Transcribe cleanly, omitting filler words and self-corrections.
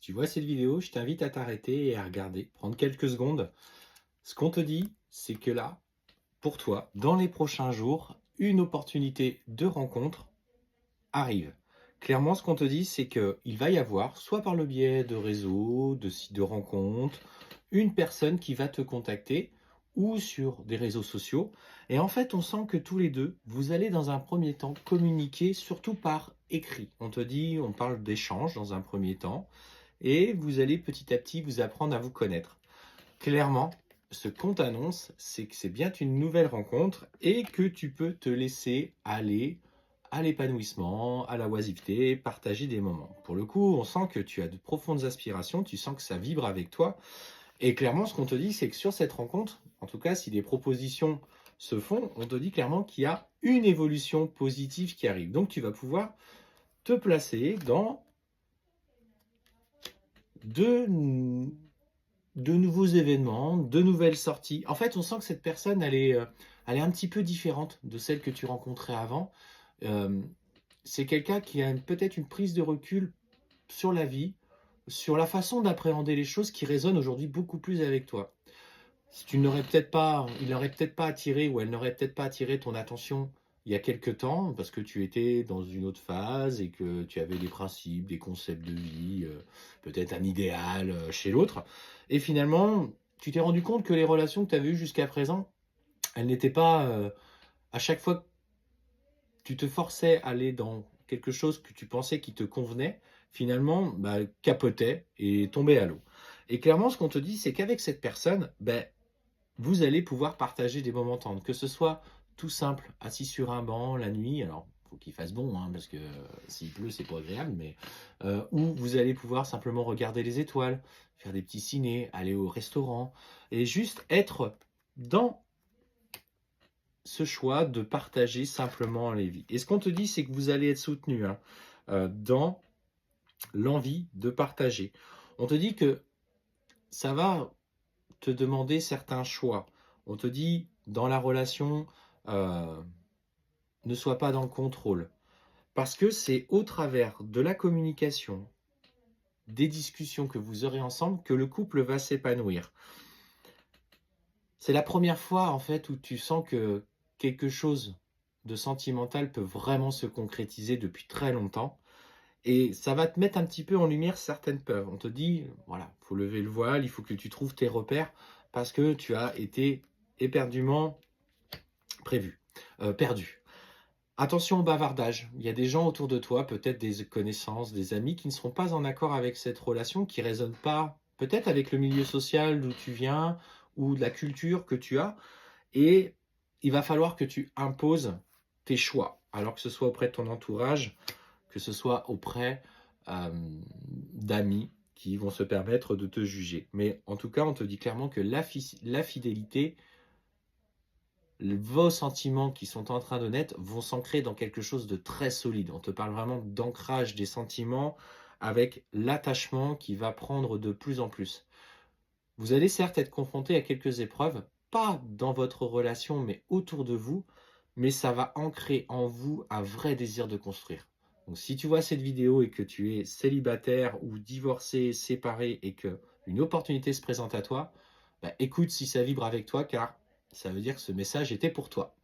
tu vois cette vidéo, je t'invite à t'arrêter et à regarder, prendre quelques secondes. Ce qu'on te dit, c'est que là, pour toi, dans les prochains jours, une opportunité de rencontre arrive. Clairement, ce qu'on te dit, c'est qu'il va y avoir, soit par le biais de réseaux, de sites de rencontres, une personne qui va te contacter ou sur des réseaux sociaux. Et en fait, on sent que tous les deux, vous allez dans un premier temps communiquer, surtout par écrit. On te dit, on parle d'échange dans un premier temps, et vous allez petit à petit vous apprendre à vous connaître. Clairement, ce qu'on t'annonce, c'est que c'est bien une nouvelle rencontre et que tu peux te laisser aller à l'épanouissement, à la oisiveté, partager des moments. Pour le coup, on sent que tu as de profondes aspirations, tu sens que ça vibre avec toi. Et clairement, ce qu'on te dit, c'est que sur cette rencontre, en tout cas, si des propositions se font, on te dit clairement qu'il y a une évolution positive qui arrive. Donc, tu vas pouvoir te placer dans de, de nouveaux événements, de nouvelles sorties. En fait, on sent que cette personne, elle est un petit peu différente de celle que tu rencontrais avant. Euh, c'est quelqu'un qui a peut-être une prise de recul sur la vie, sur la façon d'appréhender les choses qui résonne aujourd'hui beaucoup plus avec toi. Si tu n'aurais peut-être pas, il n'aurait peut-être pas attiré ou elle n'aurait peut-être pas attiré ton attention il y a quelque temps parce que tu étais dans une autre phase et que tu avais des principes, des concepts de vie, peut-être un idéal chez l'autre. Et finalement, tu t'es rendu compte que les relations que tu avais eues jusqu'à présent, elles n'étaient pas, à chaque fois que tu te forçais à aller dans quelque chose que tu pensais qui te convenait, finalement, bah, capotait et tombait à l'eau. Et clairement, ce qu'on te dit, c'est qu'avec cette personne, ben, vous allez pouvoir partager des moments tendres, que ce soit tout simple, assis sur un banc la nuit, alors faut qu'il fasse bon, hein, parce que s'il pleut, c'est pas agréable, mais ou vous allez pouvoir simplement regarder les étoiles, faire des petits cinés, aller au restaurant, et juste être dans ce choix de partager simplement les vies. Et ce qu'on te dit, c'est que vous allez être soutenu hein, dans l'envie de partager. On te dit que ça va te demander certains choix. On te dit, dans la relation, euh, ne sois pas dans le contrôle. Parce que c'est au travers de la communication, des discussions que vous aurez ensemble, que le couple va s'épanouir. C'est la première fois, en fait, où tu sens que quelque chose de sentimental peut vraiment se concrétiser depuis très longtemps. Et ça va te mettre un petit peu en lumière certaines peurs. On te dit, voilà, il faut lever le voile, il faut que tu trouves tes repères parce que tu as été éperdument perdu. Attention au bavardage. Il y a des gens autour de toi, peut-être des connaissances, des amis, qui ne seront pas en accord avec cette relation, qui ne résonnent pas peut-être avec le milieu social d'où tu viens ou de la culture que tu as. Et il va falloir que tu imposes tes choix, alors que ce soit auprès de ton entourage, que ce soit auprès euh, d'amis qui vont se permettre de te juger. Mais en tout cas, on te dit clairement que la fidélité, vos sentiments qui sont en train de naître vont s'ancrer dans quelque chose de très solide. On te parle vraiment d'ancrage des sentiments avec l'attachement qui va prendre de plus en plus. Vous allez certes être confronté à quelques épreuves, pas dans votre relation, mais autour de vous, mais ça va ancrer en vous un vrai désir de construire. Donc si tu vois cette vidéo et que tu es célibataire ou divorcé, séparé et que une opportunité se présente à toi, bah, écoute si ça vibre avec toi car ça veut dire que ce message était pour toi.